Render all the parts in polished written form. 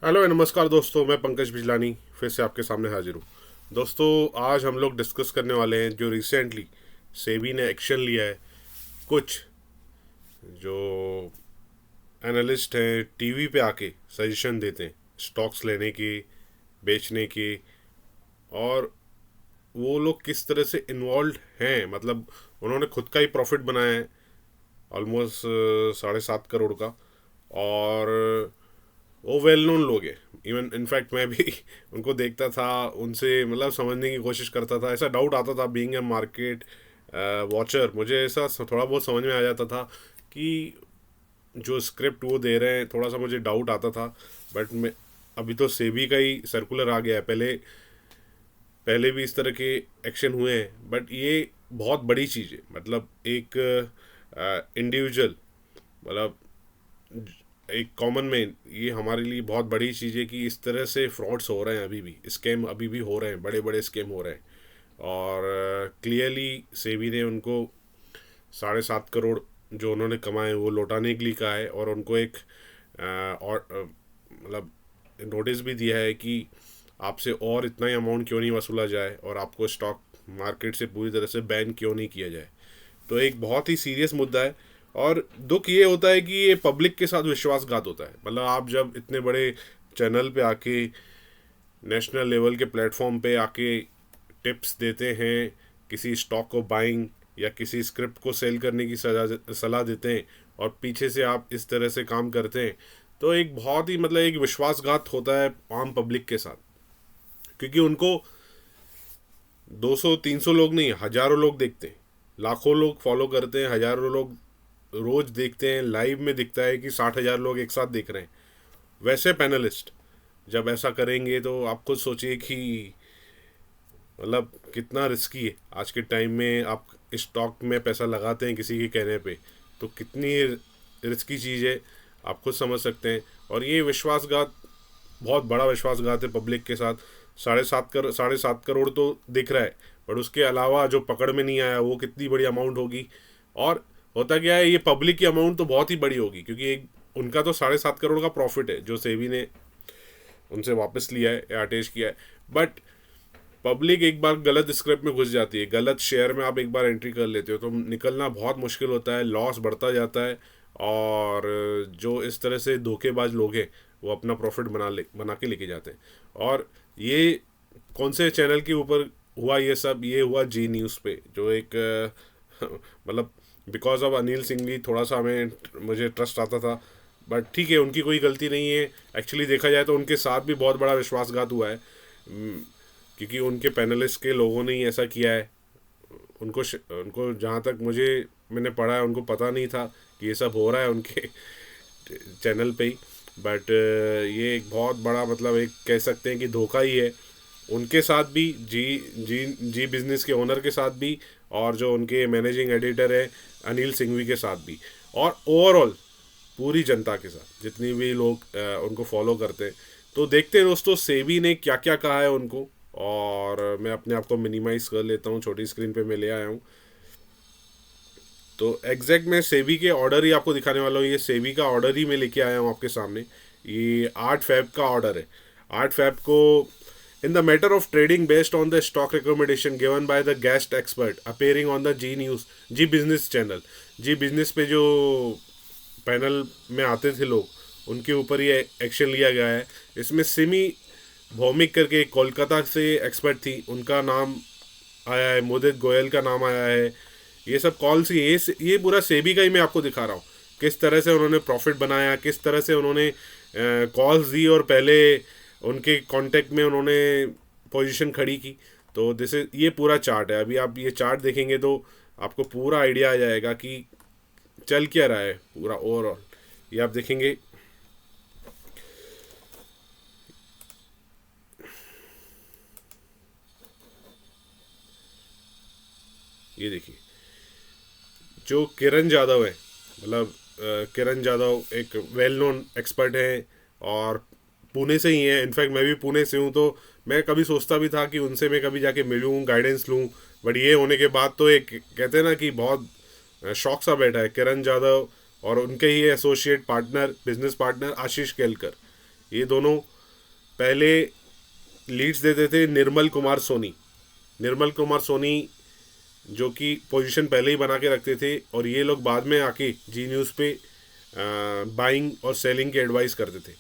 Hello नमस्कार दोस्तों, मैं पंकज बिजलानी फिर से आपके सामने हाजिर हूँ। दोस्तों, आज हम लोग डिस्कस करने वाले हैं जो रिसेंटली सेबी ने एक्शन लिया है। कुछ जो एनालिस्ट हैं टीवी पे आके सजेशन देते हैं स्टॉक्स लेने की, बेचने की, और वो लोग किस तरह से इन्वॉल्व हैं। मतलब उन्होंने खुद का ही प्रॉफिट बनाया है ऑलमोस्ट 7.5 करोड़ का। और वो वेल नोन लोग हैं। इवन इनफैक्ट मैं भी उनको देखता था, उनसे मतलब समझने की कोशिश करता था। ऐसा डाउट आता था, बीइंग ए मार्केट वॉचर मुझे ऐसा थोड़ा बहुत समझ में आ जाता था कि जो स्क्रिप्ट वो दे रहे हैं, थोड़ा सा मुझे डाउट आता था। बट मैं अभी तो सेबी का ही सर्कुलर आ गया है। पहले पहले भी इस तरह के एक्शन हुए हैं, बट ये बहुत बड़ी चीज़ है। मतलब एक इंडिविजुअल, मतलब एक कॉमन मैन, ये हमारे लिए बहुत बड़ी चीज़ है कि इस तरह से फ्रॉड्स हो रहे हैं, अभी भी स्कैम अभी भी हो रहे हैं, बड़े बड़े स्कैम हो रहे हैं। और क्लियरली सेबी ने उनको 7.5 करोड़ जो उन्होंने कमाए वो लौटाने के लिए कहा है। और उनको एक मतलब नोटिस भी दिया है कि आपसे और इतना ही अमाउंट क्यों नहीं वसूला जाए और आपको स्टॉक मार्केट से पूरी तरह से बैन क्यों नहीं किया जाए। तो एक बहुत ही सीरियस मुद्दा है। और दुख ये होता है कि ये पब्लिक के साथ विश्वासघात होता है। मतलब आप जब इतने बड़े चैनल पे आके, नेशनल लेवल के प्लेटफॉर्म पे आके टिप्स देते हैं, किसी स्टॉक को बाइंग या किसी स्क्रिप्ट को सेल करने की सलाह देते हैं, और पीछे से आप इस तरह से काम करते हैं, तो एक बहुत ही मतलब एक विश्वासघात होता है आम पब्लिक के साथ। क्योंकि उनको 200-300 लोग नहीं, हजारों लोग देखते हैं, लाखों लोग फॉलो करते हैं, हजारों लोग रोज देखते हैं। लाइव में दिखता है कि 60,000 लोग एक साथ देख रहे हैं। वैसे पैनलिस्ट जब ऐसा करेंगे तो आप खुद सोचिए कि मतलब कितना रिस्की है। आज के टाइम में आप स्टॉक में पैसा लगाते हैं किसी के कहने पे, तो कितनी रिस्की चीज़ है, आप खुद समझ सकते हैं। और ये विश्वासघात, बहुत बड़ा विश्वासघात है पब्लिक के साथ। 7.5 करोड़ तो दिख रहा है, पर उसके अलावा जो पकड़ में नहीं आया वो कितनी बड़ी अमाउंट होगी। और होता क्या है, ये पब्लिक की अमाउंट तो बहुत ही बड़ी होगी, क्योंकि एक उनका तो 7.5 करोड़ का प्रॉफिट है जो सेबी ने उनसे वापस लिया है या अटैच किया है। बट पब्लिक एक बार गलत स्क्रिप्ट में घुस जाती है, गलत शेयर में आप एक बार एंट्री कर लेते हो तो निकलना बहुत मुश्किल होता है, लॉस बढ़ता जाता है। और जो इस तरह से धोखेबाज लोग हैं वो अपना प्रॉफिट बना के लेके जाते हैं। और ये कौन से चैनल के ऊपर हुआ ये सब? ये हुआ जी न्यूज़ पे, जो एक मतलब बिकॉज ऑफ अनिल सिंघवी थोड़ा सा हमें मुझे ट्रस्ट आता था। बट ठीक है, उनकी कोई गलती नहीं है। एक्चुअली देखा जाए तो उनके साथ भी बहुत बड़ा विश्वासघात हुआ है। क्योंकि उनके पैनलिस्ट के लोगों ने ही ऐसा किया है। उनको जहाँ तक मैंने पढ़ा है, उनको पता नहीं था कि ये सब हो रहा है उनके चैनल पे ही। बट ये एक बहुत बड़ा, मतलब एक कह सकते हैं कि धोखा ही है उनके साथ भी, जी जी जी बिजनेस के ओनर के साथ भी, और जो उनके मैनेजिंग एडिटर है अनिल सिंघवी के साथ भी, और ओवरऑल पूरी जनता के साथ, जितनी भी लोग उनको फॉलो करते हैं। तो देखते हैं दोस्तों सेबी ने क्या क्या कहा है उनको। और मैं अपने आप को मिनिमाइज़ कर लेता हूँ, छोटी स्क्रीन पे मैं ले आया हूँ। तो एग्जैक्ट मैं सेबी के ऑर्डर ही आपको दिखाने वाला हूँ। ये सेबी का ऑर्डर ही मैं लेके आया हूँ आपके सामने। ये 8 फेब का ऑर्डर है। 8 फेब को, in the matter of trading based on the stock recommendation given by the guest expert appearing on the Zee News, Zee Business channel, Zee Business पे जो पैनल में आते थे लोग, उनके ऊपर ये एक्शन लिया गया है। इसमें सिमी भौमिक करके कोलकाता से एक्सपर्ट थी, उनका नाम आया है, मोदित गोयल का नाम आया है। ये सब कॉल्स, ये पूरा सेबी का ही मैं आपको दिखा रहा हूँ, किस तरह से उन्होंने प्रॉफिट बनाया, किस तरह से उन्होंने कॉल्स दी, और पहले उनके कांटेक्ट में उन्होंने पोजीशन खड़ी की। तो दिस इज, ये पूरा चार्ट है। अभी आप ये चार्ट देखेंगे तो आपको पूरा आइडिया आ जाएगा कि चल क्या रहा है पूरा ओवरऑल। ये आप देखेंगे, ये देखिए, जो किरण यादव है, मतलब किरण यादव एक वेल नोन एक्सपर्ट है, और पुणे से ही है। इनफैक्ट मैं भी पुणे से हूँ, तो मैं कभी सोचता भी था कि उनसे मैं कभी जाके मिलूँ, गाइडेंस लूँ। बट ये होने के बाद तो एक कहते हैं ना कि बहुत शौक सा बैठा है किरण यादव। और उनके ही एसोसिएट पार्टनर, बिजनेस पार्टनर आशीष केलकर, ये दोनों पहले लीड्स देते थे निर्मल कुमार सोनी। निर्मल कुमार सोनी जो कि पोजीशन पहले ही बना के रखते थे, और ये लोग बाद में आके जी न्यूज़ पे बाइंग और सेलिंग की एडवाइस करते थे।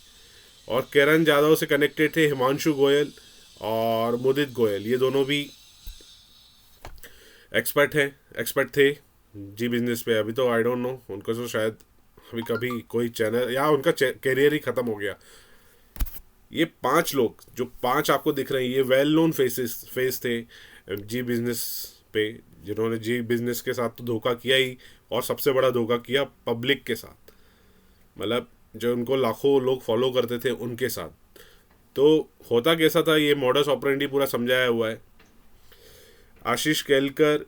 और किरण जाधव से कनेक्टेड थे हिमांशु गोयल और मुदित गोयल, ये दोनों भी एक्सपर्ट थे जी बिजनेस पे। अभी तो आई डोंट नो, उनको तो शायद अभी कभी कोई चैनल या उनका करियर ही ख़त्म हो गया। ये 5 लोग जो 5 आपको दिख रहे हैं, ये वेल नोन फेस थे जी बिजनेस पे, जिन्होंने जी बिजनेस के साथ तो धोखा किया ही, और सबसे बड़ा धोखा किया पब्लिक के साथ, मतलब जो उनको लाखों लोग फॉलो करते थे उनके साथ। तो होता कैसा था, ये मॉडस ऑपरेंडी पूरा समझाया हुआ है। आशीष केलकर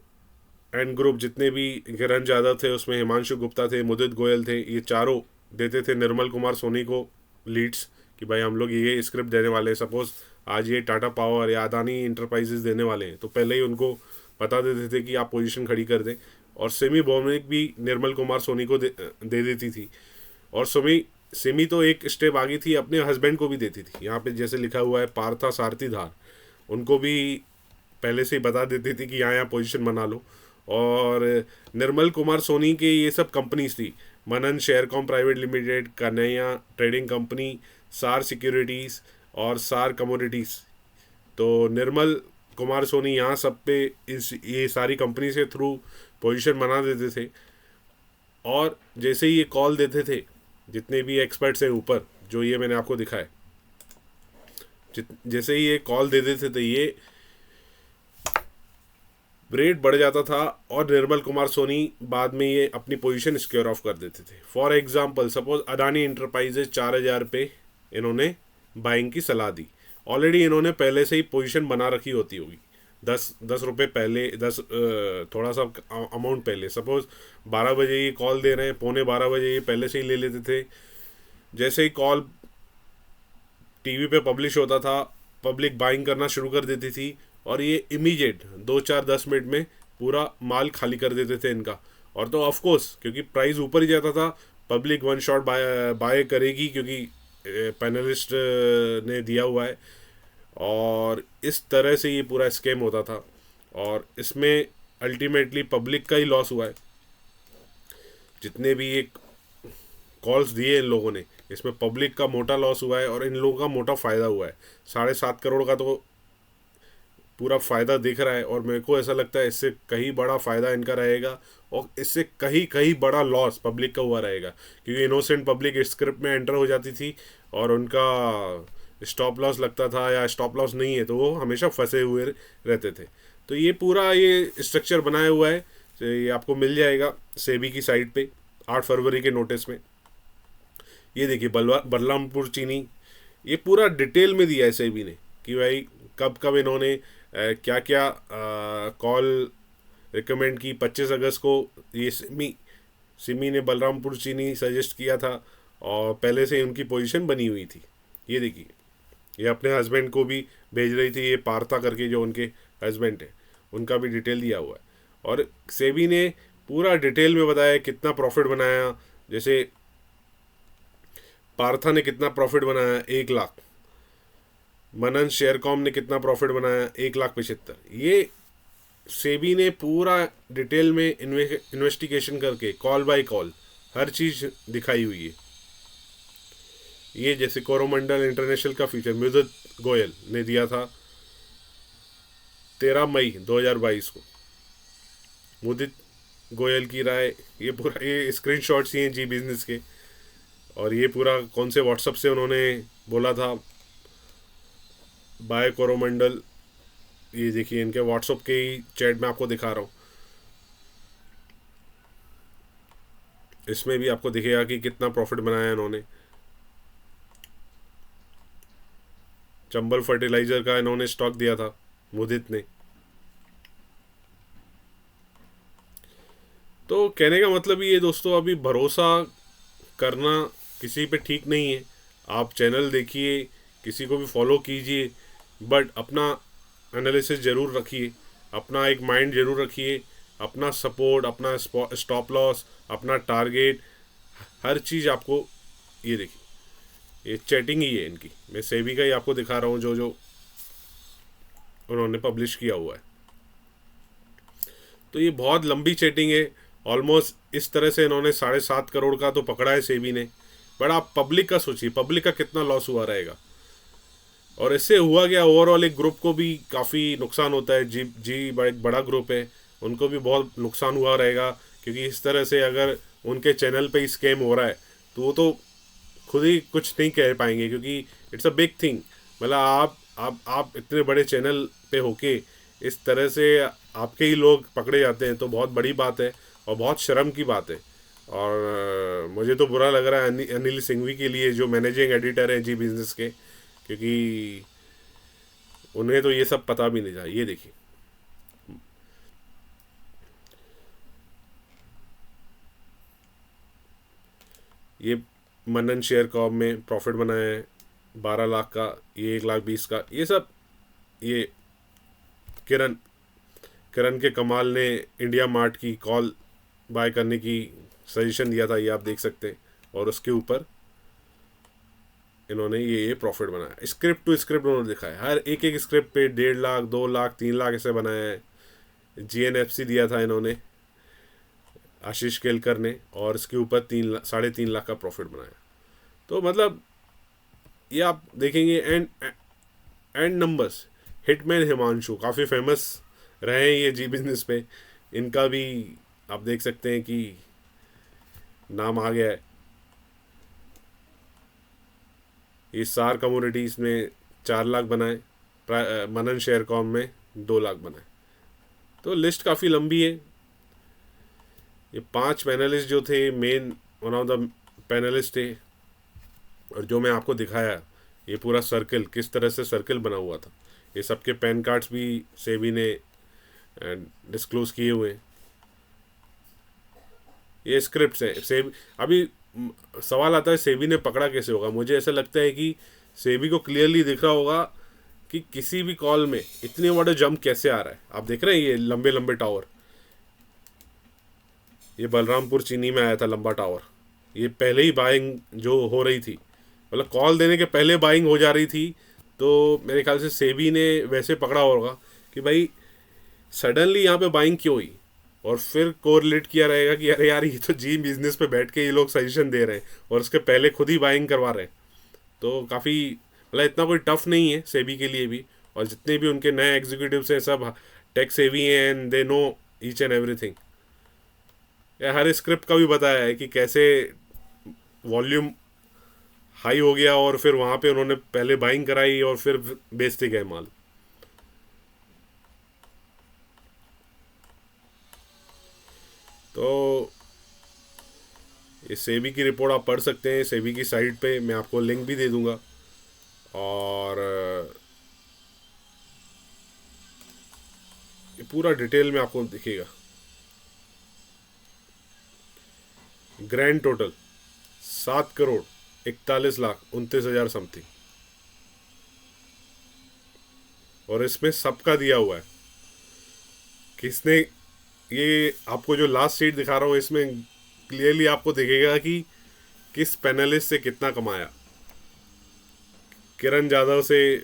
एंड ग्रुप जितने भी, किरण यादव थे उसमें, हिमांशु गुप्ता थे, मुदित गोयल थे, ये चारों देते थे निर्मल कुमार सोनी को लीड्स कि भाई हम लोग ये स्क्रिप्ट देने वाले हैं। सपोज आज ये टाटा पावर या अदानी इंटरप्राइजेस देने वाले हैं, तो पहले ही उनको बता देते थे कि आप पोजीशन खड़ी कर दें। और सिमी भौमिक भी निर्मल कुमार सोनी को दे देती थी। और सिमी तो एक स्टेप आगे थी, अपने हस्बैंड को भी देती थी। यहाँ पे जैसे लिखा हुआ है पार्था सारथी धार, उनको भी पहले से ही बता देती थी कि यहाँ पोजीशन बना लो। और निर्मल कुमार सोनी के ये सब कंपनीज थी, Manan Sharecom private limited, Kanhaiya trading company, Saar securities और सार कमोडिटीज़। तो निर्मल कुमार सोनी यहाँ सब पे ये सारी कंपनी से थ्रू पोजीशन बना देते थे। और जैसे ही ये कॉल देते थे, जितने भी एक्सपर्ट्स हैं ऊपर जो ये मैंने आपको दिखाए, जैसे ही ये कॉल दे देते थे, ये रेट बढ़ जाता था और निर्मल कुमार सोनी बाद में ये अपनी पोजीशन सिक्योर ऑफ कर देते थे। For example suppose Adani enterprises 4000 पे इन्होंने बाइंग की सलाह दी। ऑलरेडी इन्होंने पहले से ही पोजीशन बना रखी होती होगी, 10 रुपये पहले, 10 थोड़ा सा अमाउंट पहले। सपोज 12 बजे ये कॉल दे रहे हैं, 11:15 ये पहले से ही ले लेते थे। जैसे ही कॉल टीवी पे पब्लिश होता था, पब्लिक बाइंग करना शुरू कर देती थी, और ये इमीडिएट 2-4-10 मिनट में पूरा माल खाली कर देते थे इनका। और तो ऑफ कोर्स क्योंकि प्राइस ऊपर ही जाता था, पब्लिक वन शॉट बाय करेगी, क्योंकि पैनलिस्ट ने दिया हुआ है। और इस तरह से ये पूरा स्कैम होता था, और इसमें अल्टीमेटली पब्लिक का ही लॉस हुआ है। जितने भी ये कॉल्स दिए इन लोगों ने, इसमें पब्लिक का मोटा लॉस हुआ है और इन लोगों का मोटा फ़ायदा हुआ है। 7.5 करोड़ का तो पूरा फ़ायदा दिख रहा है, और मेरे को ऐसा लगता है इससे कहीं बड़ा फ़ायदा इनका रहेगा, और इससे कहीं बड़ा लॉस पब्लिक का हुआ रहेगा। क्योंकि इनोसेंट पब्लिक इस स्क्रिप्ट में एंटर हो जाती थी, और उनका स्टॉप लॉस लगता था, या स्टॉप लॉस नहीं है तो वो हमेशा फंसे हुए रहते थे। तो ये पूरा ये स्ट्रक्चर बनाया हुआ है, तो ये आपको मिल जाएगा सेबी की साइट पे 8 फरवरी के नोटिस में। ये देखिए बलरामपुर चीनी, ये पूरा डिटेल में दिया है सेबी ने कि भाई कब कब इन्होंने क्या क्या कॉल रिकमेंड की। 25 अगस्त को ये सिमी ने बलरामपुर चीनी सजेस्ट किया था, और पहले से उनकी पोजीशन बनी हुई थी। ये देखिए, ये अपने हस्बैंड को भी भेज रही थी, ये पार्था करके जो उनके हस्बैंड है, उनका भी डिटेल दिया हुआ है। और सेबी ने पूरा डिटेल में बताया कितना प्रॉफिट बनाया। जैसे पार्था ने कितना प्रॉफिट बनाया, 1 लाख। मनन शेयरकॉम ने कितना प्रॉफिट बनाया, 1,75,000। ये सेबी ने पूरा डिटेल में इन्वेस्टिगेशन करके कॉल बाय कॉल हर चीज़ दिखाई हुई है। ये जैसे कोरोमंडल इंटरनेशनल का फीचर मुदित गोयल ने दिया था 13 मई 2022 को। मुदित गोयल की राय, ये पूरा ये स्क्रीनशॉट्स ही हैं जी बिजनेस के, और ये पूरा कौन से व्हाट्सएप से उन्होंने बोला था बाय कोरोमंडल। ये देखिए इनके व्हाट्सएप के ही चैट में आपको दिखा रहा हूँ, इसमें भी आपको दिखेगा कि कितना प्रॉफिट बनाया इन्होंने। चंबल फर्टिलाइजर का इन्होंने स्टॉक दिया था मुदित ने। तो कहने का मतलब ये दोस्तों, अभी भरोसा करना किसी पे ठीक नहीं है। आप चैनल देखिए, किसी को भी फॉलो कीजिए, बट अपना एनालिसिस ज़रूर रखिए, अपना एक माइंड ज़रूर रखिए, अपना सपोर्ट, अपना स्टॉप लॉस, अपना टारगेट, हर चीज़ आपको। ये देखिए ये चैटिंग ही है इनकी। मैं सेबी का ही आपको दिखा रहा हूँ जो जो उन्होंने पब्लिश किया हुआ है। तो ये बहुत लंबी चैटिंग है, ऑलमोस्ट इस तरह से इन्होंने 7.5 करोड़ का तो पकड़ा है सेबी ने। बट आप पब्लिक का सोचिए, पब्लिक का कितना लॉस हुआ रहेगा। और इससे हुआ क्या, ओवरऑल एक ग्रुप को भी काफ़ी नुकसान होता है। जी जी एक बड़ा ग्रुप है, उनको भी बहुत नुकसान हुआ रहेगा, क्योंकि इस तरह से अगर उनके चैनल पे ही स्कैम हो रहा है तो वो तो खुद ही कुछ नहीं कह पाएंगे, क्योंकि इट्स अ बिग थिंग। मतलब आप इतने बड़े चैनल पे होके इस तरह से आपके ही लोग पकड़े जाते हैं तो बहुत बड़ी बात है और बहुत शर्म की बात है। और मुझे तो बुरा लग रहा है अनिल सिंघवी के लिए, जो मैनेजिंग एडिटर है जी बिजनेस के, क्योंकि उन्हें तो ये सब पता भी नहीं था। ये देखिए, ये मनन शेयर कॉम में प्रॉफिट बनाया है 12 लाख का, ये 1,20,000 का। ये सब ये किरण किरण के कमाल ने इंडिया मार्ट की कॉल बाय करने की सजेशन दिया था, ये आप देख सकते हैं। और उसके ऊपर इन्होंने ये प्रॉफिट बनाया, स्क्रिप्ट टू स्क्रिप्ट उन्होंने दिखाया। हर एक एक स्क्रिप्ट पे 1.5 लाख, 2 लाख, 3 लाख ऐसे बनाया है। GNFC दिया था इन्होंने, आशीष केलकर ने, और इसके ऊपर 3.5 लाख का प्रॉफिट बनाया। तो मतलब ये आप देखेंगे and and numbers. Hitman Himanshu काफ़ी फेमस रहे हैं ये जी बिजनेस पे, इनका भी आप देख सकते हैं कि नाम आ गया है। ये सार कम्युनिटीज़ में 4 लाख बनाए, मनन शेयर कॉम में 2 लाख बनाए। तो लिस्ट काफ़ी लंबी है। ये 5 पैनलिस्ट जो थे, main one of the panelist थे, और जो मैं आपको दिखाया ये पूरा सर्कल किस तरह से सर्कल बना हुआ था, ये सबके पैन कार्ड्स भी सेबी ने डिस्क्लोज किए हुए हैं। ये स्क्रिप्ट है सेबी। अभी सवाल आता है सेबी ने पकड़ा कैसे होगा। मुझे ऐसा लगता है कि सेबी को क्लियरली दिख रहा होगा कि किसी भी कॉल में इतने बड़ा जंप कैसे आ रहा है। आप देख रहे हैं ये लंबे लंबे टावर, ये बलरामपुर चीनी में आया था लंबा टावर। ये पहले ही बाइंग जो हो रही थी, मतलब कॉल देने के पहले बाइंग हो जा रही थी। तो मेरे ख्याल से सेबी ने वैसे पकड़ा होगा कि भाई सडनली यहाँ पे बाइंग क्यों हुई, और फिर कोरिलेट किया रहेगा कि अरे यार ये तो जी बिजनेस पे बैठ के ये लोग सजेशन दे रहे हैं और उसके पहले खुद ही बाइंग करवा रहे हैं। तो काफ़ी मतलब इतना कोई टफ नहीं है सेबी के लिए भी। और जितने भी उनके नए एग्जीक्यूटिव्स हैं सब टेक सेवी हैं and they know each and everything. या हर स्क्रिप्ट का भी बताया है कि कैसे वॉल्यूम हाई हो गया और फिर वहाँ पे उन्होंने पहले बाइंग कराई और फिर बेचते गए माल। तो ये सेबी की रिपोर्ट आप पढ़ सकते हैं, सेबी की साइट पे मैं आपको लिंक भी दे दूंगा। और ये पूरा डिटेल में आपको दिखेगा। ग्रैंड टोटल 7,41,29,29,000 समथिंग, और इसमें सबका दिया हुआ है। किसने, ये आपको जो लास्ट शीट दिखा रहा हूँ इसमें क्लियरली आपको दिखेगा कि किस पैनलिस्ट से कितना कमाया। किरण जाधव से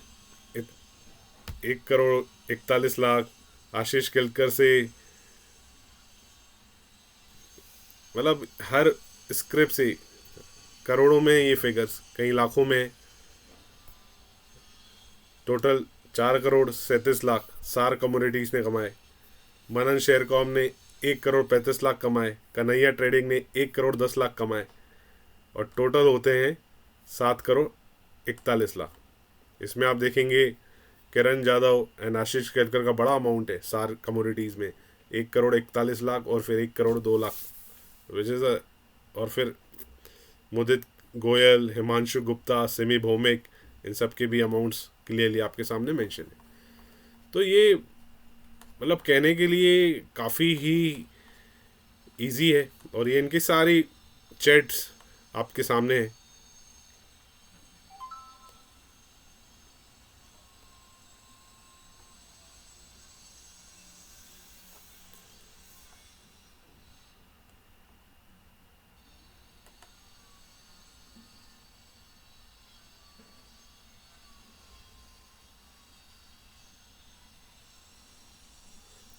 1,41,41,00,000, आशीष केलकर से, मतलब हर स्क्रिप्ट से करोड़ों में ये फिगर्स, कई लाखों में। टोटल 4,37,00,000 सार कम्युनिटीज़ ने कमाए। मनन शेयर कॉम ने 1,35,00,000 कमाए। कन्हैया ट्रेडिंग ने 1,10,00,000 कमाए। और टोटल होते हैं 7,41,00,000। इसमें आप देखेंगे किरण जाधव एंड आशीष केलकर का बड़ा अमाउंट है सार कम्युनिटीज़ में, 1,41,00,000 और फिर 1,02,00,000 विच इज़ अ। और फिर मुदित गोयल, हिमांशु गुप्ता, सिमी भौमिक, इन सब के भी अमाउंट्स क्लियरली आपके सामने मेंशन है। तो ये मतलब कहने के लिए काफ़ी ही इजी है, और ये इनकी सारी चैट्स आपके सामने है।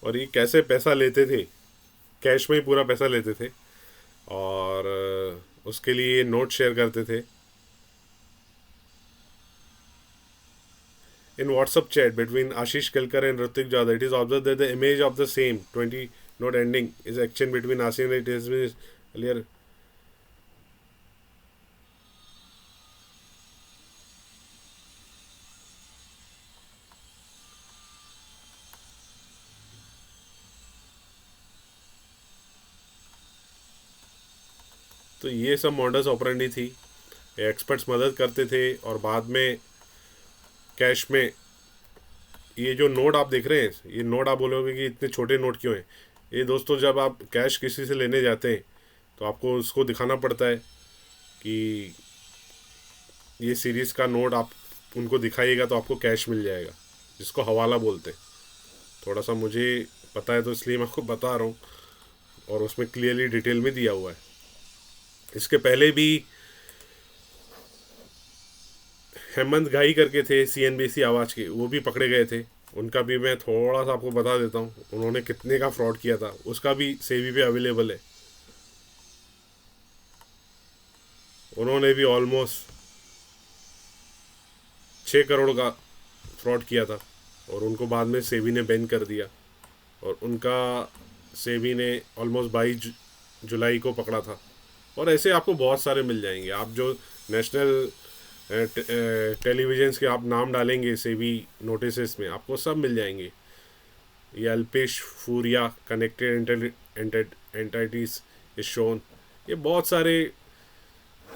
और ये कैसे पैसा लेते थे, कैश में ही पूरा पैसा लेते थे, और उसके लिए नोट शेयर करते थे in WhatsApp chat between Ashish Kelkar and Ritik Jadhav. It is observed that the image of the same 20 note ending is exchange between Ashish and it has been earlier. तो ये सब models operandi थी, experts मदद करते थे, और बाद में कैश में ये जो नोट आप देख रहे हैं, ये नोट आप बोलोगे कि इतने छोटे नोट क्यों हैं। ये दोस्तों, जब आप कैश किसी से लेने जाते हैं तो आपको उसको दिखाना पड़ता है कि ये सीरीज़ का नोट आप उनको दिखाइएगा तो आपको कैश मिल जाएगा, जिसको हवाला बोलते हैं। थोड़ा सा मुझे पता है तो इसलिए मैं आपको बता रहा हूँ, और उसमें क्लियरली डिटेल में दिया हुआ है। इसके पहले भी हेमंत घाई करके थे CNBC आवाज़ के, वो भी पकड़े गए थे। उनका भी मैं थोड़ा सा आपको बता देता हूँ, उन्होंने कितने का फ्रॉड किया था, उसका भी सेबी पे अवेलेबल है। उन्होंने भी ऑलमोस्ट 6 करोड़ का फ्रॉड किया था, और उनको बाद में सेबी ने बैन कर दिया, और उनका सेबी ने ऑलमोस्ट 22 जुलाई को पकड़ा था। और ऐसे आपको बहुत सारे मिल जाएंगे। आप जो नेशनल टेलीविजन्स के आप नाम डालेंगे सेबी नोटिस में, आपको सब मिल जाएंगे। ये Alpesh फूरिया connected entities is shown, ये बहुत सारे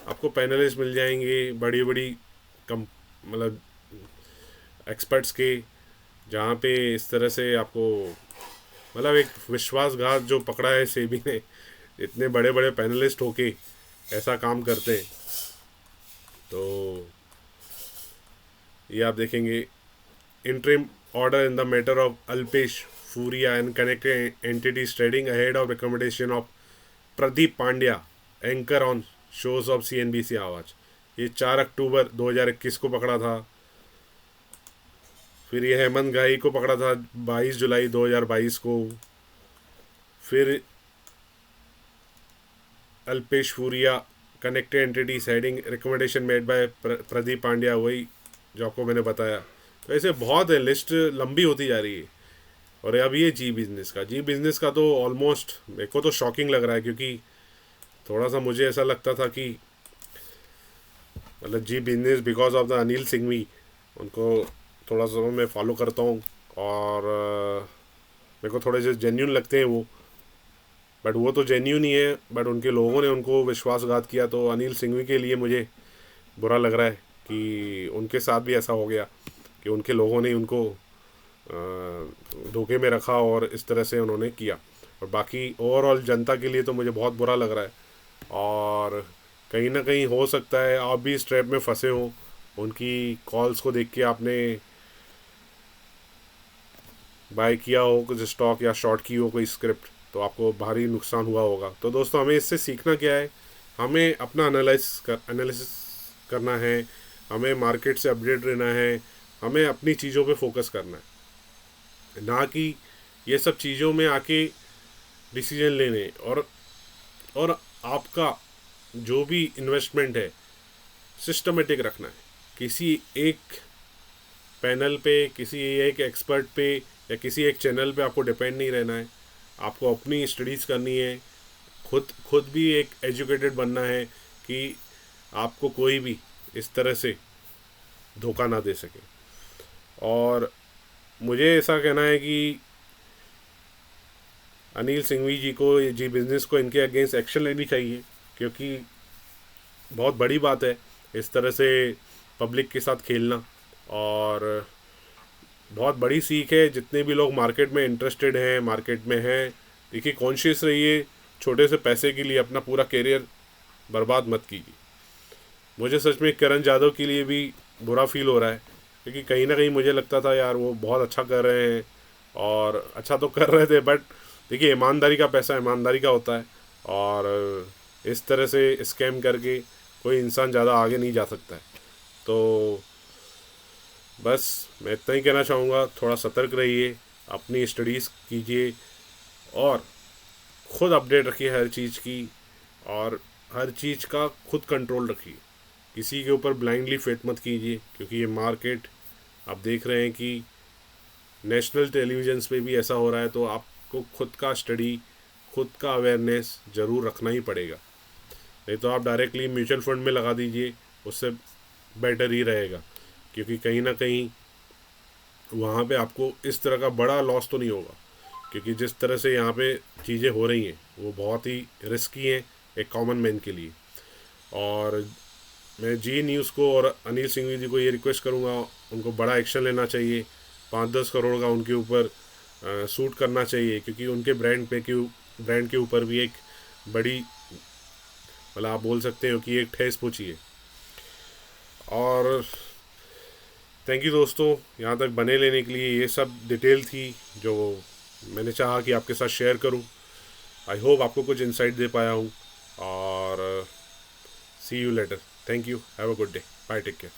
आपको पैनलिस्ट मिल जाएंगे, बड़ी बड़ी कम मतलब एक्सपर्ट्स के, जहाँ पे इस तरह से आपको मतलब एक विश्वासघात जो पकड़ा है सेबी ने, इतने बड़े बड़े पैनलिस्ट होके ऐसा काम करते हैं। तो ये आप देखेंगे, interim order in the matter of Alpesh फूरिया and connected entities trading ahead of recommendation of Pradeep Pandya anchor on shows of CNBC आवाज़। ये 4 अक्टूबर 2021 को पकड़ा था। फिर ये हेमंत घाई को पकड़ा था 22 जुलाई 2022 को। फिर Alpesh फूरिया connected entities heading recommendation made by Pradeep Pandya, वही जो आपको मैंने बताया। तो ऐसे बहुत है, लिस्ट लंबी होती जा रही है। और अब ये जी बिज़नेस का तो ऑलमोस्ट मेरे को तो शॉकिंग लग रहा है, क्योंकि थोड़ा सा मुझे ऐसा लगता था कि मतलब Zee business because of the Anil Singhvi, उनको थोड़ा सा मैं फॉलो करता हूँ, और मेरे को थोड़े से जेन्यून लगते हैं वो, बट वो तो जेन्यून ही है, बट उनके लोगों ने उनको विश्वासघात किया। तो अनिल सिंघवी के लिए मुझे बुरा लग रहा है कि उनके साथ भी ऐसा हो गया कि उनके लोगों ने उनको धोखे में रखा और इस तरह से उन्होंने किया। और बाकी ओवरऑल जनता के लिए तो मुझे बहुत बुरा लग रहा है, और कहीं ना कहीं हो सकता है आप भी इस ट्रैप में फंसे हों। उनकी कॉल्स को देख के आपने बाय किया हो कुछ स्टॉक या शॉर्ट की हो कोई स्क्रिप्ट, तो आपको भारी नुकसान हुआ होगा। तो दोस्तों, हमें इससे सीखना क्या है? हमें अपना एनालिसिस करना है, हमें मार्केट से अपडेट रहना है, हमें अपनी चीज़ों पे फोकस करना है, ना कि ये सब चीज़ों में आके डिसीजन लेने। और आपका जो भी इन्वेस्टमेंट है सिस्टमेटिक रखना है। किसी एक पैनल पे, किसी एक एक्सपर्ट पे या किसी एक चैनल पे आपको डिपेंड नहीं रहना है। आपको अपनी स्टडीज़ करनी है, खुद भी एक एजुकेटेड बनना है कि आपको कोई भी इस तरह से धोखा ना दे सके। और मुझे ऐसा कहना है कि अनिल सिंघवी जी को, जी बिज़नेस को, इनके अगेंस्ट एक्शन लेनी चाहिए, क्योंकि बहुत बड़ी बात है इस तरह से पब्लिक के साथ खेलना। और बहुत बड़ी सीख है जितने भी लोग मार्केट में इंटरेस्टेड हैं, मार्केट में हैं। देखिए, कॉन्शियस रहिए, छोटे से पैसे के लिए अपना पूरा करियर बर्बाद मत कीजिए। मुझे सच में करण जादव के लिए भी बुरा फील हो रहा है, क्योंकि कहीं ना कहीं मुझे लगता था यार वो बहुत अच्छा कर रहे हैं, और अच्छा तो कर रहे थे, बट देखिए ईमानदारी का पैसा ईमानदारी का होता है, और इस तरह से स्कैम करके कोई इंसान ज़्यादा आगे नहीं जा सकता है। तो बस मैं इतना ही कहना चाहूँगा, थोड़ा सतर्क रहिए, अपनी स्टडीज़ कीजिए और ख़ुद अपडेट रखिए हर चीज़ की, और हर चीज़ का खुद कंट्रोल रखिए। किसी के ऊपर ब्लाइंडली फेथ मत कीजिए, क्योंकि ये मार्केट आप देख रहे हैं कि नेशनल टेलीविजन्स पे भी ऐसा हो रहा है। तो आपको खुद का स्टडी, खुद का अवेयरनेस ज़रूर रखना ही पड़ेगा। नहीं तो आप डायरेक्टली म्यूचुअल फंड में लगा दीजिए, उससे बेटर ही रहेगा, क्योंकि कहीं ना कहीं वहाँ पे आपको इस तरह का बड़ा लॉस तो नहीं होगा, क्योंकि जिस तरह से यहाँ पे चीज़ें हो रही हैं वो बहुत ही रिस्की हैं एक कॉमन मैन के लिए। और मैं जी न्यूज़ को और अनिल सिंघवी जी को ये रिक्वेस्ट करूँगा, उनको बड़ा एक्शन लेना चाहिए। 5-10 करोड़ का उनके ऊपर सूट करना चाहिए, क्योंकि उनके ब्रांड के ऊपर भी एक बड़ी, मतलब आप बोल सकते हो कि एक ठेस पहुँची है। और थैंक यू दोस्तों, यहाँ तक बने लेने के लिए। ये सब डिटेल थी जो मैंने चाहा कि आपके साथ शेयर करूँ। आई होप आपको कुछ इंसाइट दे पाया हूँ, और see you later. Thank you, have a good day, bye, take care.